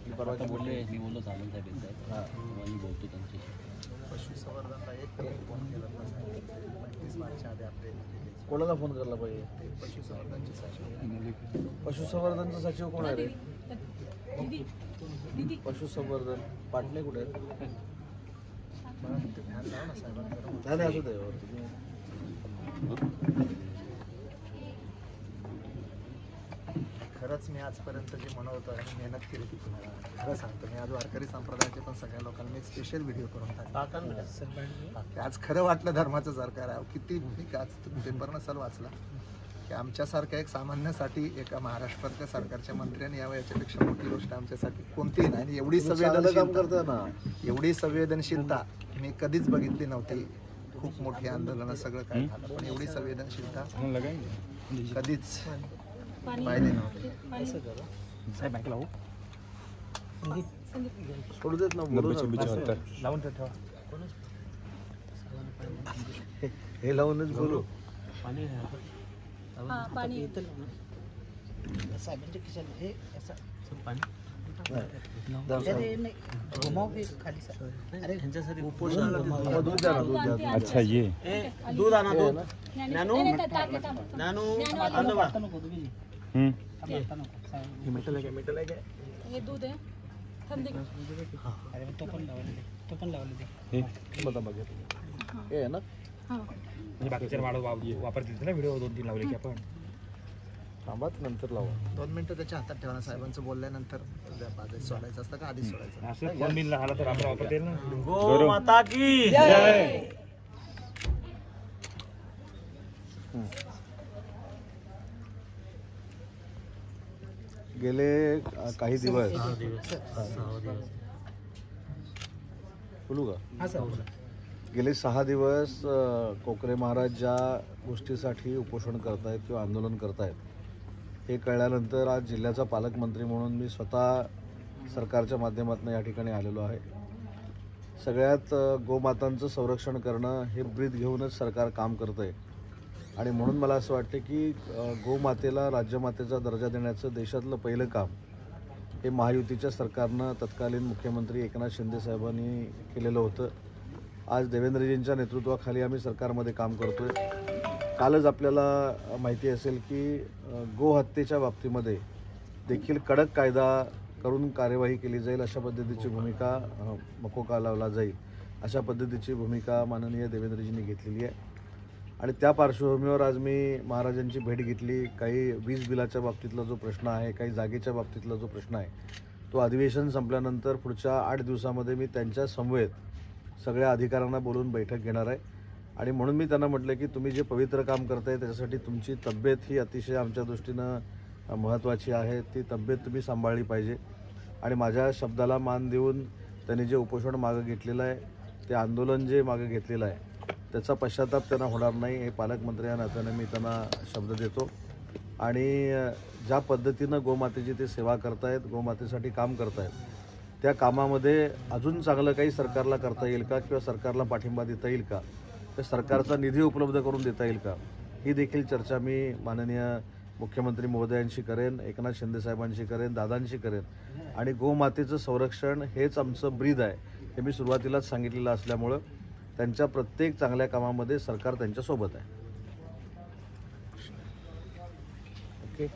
आपली परवाची बोलले, मी बोललो सामंत साहेब येत हां मी बोलतो त्यांच्याशी. पशुसंवर्धनला एक फोन केला पाहिजे 35 मार्चच्या आधी अपडेट केली. कोणाला फोन करायला पाहिजे? ते पशुसंवर्धनचे सचिव पशुसंवर्धनचा सचिव कोण आहे रे? पशुसंवर्धन पाटले कुठे आहेत? मला ते ध्यान लावा ना साहेबांकडे. नाही असू दे तुम्ही. खरंच मी आजपर्यंत जे म्हणत होतो आणि मेहनत केली ती तुम्हाला खरं सांगतो. मी आज वारकरी संप्रदायाचे पण सगळ्या लोकांनी एक स्पेशल व्हिडिओ करून टाकला. आज खरं वाटलं धर्माचं सरकार आहे. किती भूमिका आज तुम्ही पेपरनं सल वाचला की आमच्यासारख्या एक सामान्यासाठी एका महाराष्ट्रातल्या सरकारच्या मंत्र्यांनी यावं याच्यापेक्षा मोठी गोष्ट आमच्यासाठी कोणतीही नाही. आणि एवढी संवेदनशीलता एवढी संवेदनशीलता मी कधीच बघितली नव्हती. खूप मोठी आंदोलनं सगळं काय झालं पण एवढी संवेदनशीलता कधीच पाहिली नव्हती. सोडू देत ना बोलू लावून ठेवा. हे लावूनच बोलू. पाणी साहेबांच्या खिशात हे असं पाणी अच्छा ये दूध आणा दूध नॅनो नॅनो मेटल आहे काय हे दूध आहे थंडी अरे तो पण लावले हे बघा बघा हे आहे ना म्हणजे बाकीच्या वापरतील ना व्हिडिओ 2-3 लावले की आपण थांबाच नंतर लावा. 2 मिनिटं त्याच्या हातात ठेवा ना. साहेबांचं बोलल्यानंतर सोडायचं असतं का आधीच सोडायचं? असं फोन बिल आला तर आपण वापरता येईल ना. गो माता की जय. गेले काही दिवस बोलू का? गेले 6 दिवस कोकरे महाराज ज्या गोष्टीसाठी उपोषण करतायत किंवा आंदोलन करतायत हे कळल्यानंतर आज जिल्ह्याचा पालकमंत्री म्हणून मी स्वतः सरकारच्या माध्यमातून या ठिकाणी आलेलो आहे. सगळ्यात गोमातांचं संरक्षण करणं हे ब्रीद घेऊनच सरकार काम करतं आहे आणि म्हणून मला असं वाटतं की गोमातेला राज्यमातेचा दर्जा देण्याचं देशातलं पहिलं काम हे महायुतीच्या सरकारनं तत्कालीन मुख्यमंत्री एकनाथ शिंदे साहेबांनी केलेलं होतं. आज देवेंद्रजींच्या नेतृत्वाखाली आम्ही सरकारमध्ये काम करतोय. कालच आपल्याला माहिती असेल की गोहत्येच्या बाबतीमध्ये देखील कडक कायदा करून कार्यवाही केली जाईल अशा पद्धतीची भूमिका मकोका लावला जाईल अशा पद्धतीची भूमिका माननीय देवेंद्रजींनी घेतलेली आहे. आणि त्या पार्श्वभूमीवर आज मी महाराजांची भेट घेतली. काही वीज बिलाच्या बाबतीतला जो प्रश्न आहे, काही जागेच्या बाबतीतला जो प्रश्न आहे तो अधिवेशन संपल्यानंतर पुढच्या 8 दिवसामध्ये मी त्यांच्या समवेत सगळ्या अधिकाऱ्यांना बोलून बैठक घेणार आहे. आणि म्हणून मी त्यांना म्हटलं की तुम्ही जे पवित्र काम करताय त्याच्यासाठी तुमची तब्येत ही अतिशय आमच्या दृष्टीनं महत्त्वाची आहे. ती तब्येत तुम्ही सांभाळली पाहिजे. आणि माझ्या शब्दाला मान देऊन त्यांनी जे उपोषण मागं घेतलेलं आहे, ते आंदोलन जे मागं घेतलेलं आहे त्याचा पश्चाताप त्यांना होणार नाही हे पालकमंत्री या नात्यानं मी त्यांना शब्द देतो. आणि ज्या पद्धतीनं गोमातेची ते सेवा करतायत, गोमातेसाठी काम करतायत, त्या कामामध्ये अजून चांगलं काही सरकारला करता येईल का किंवा सरकारला पाठिंबा देता येईल का, तर सरकारचा निधी उपलब्ध करून देता येईल का, ही देखील चर्चा मी माननीय मुख्यमंत्री महोदयांशी करेन, एकनाथ शिंदे साहेबांशी करेन, दादांशी करेन. आणि गोमातेचं संरक्षण हेच आमचं ब्रीद आहे हे मी सुरुवातीलाच सांगितलेलं असल्यामुळं त्यांच्या प्रत्येक चांगल्या कामामध्ये सरकार त्यांच्यासोबत आहे. ओके.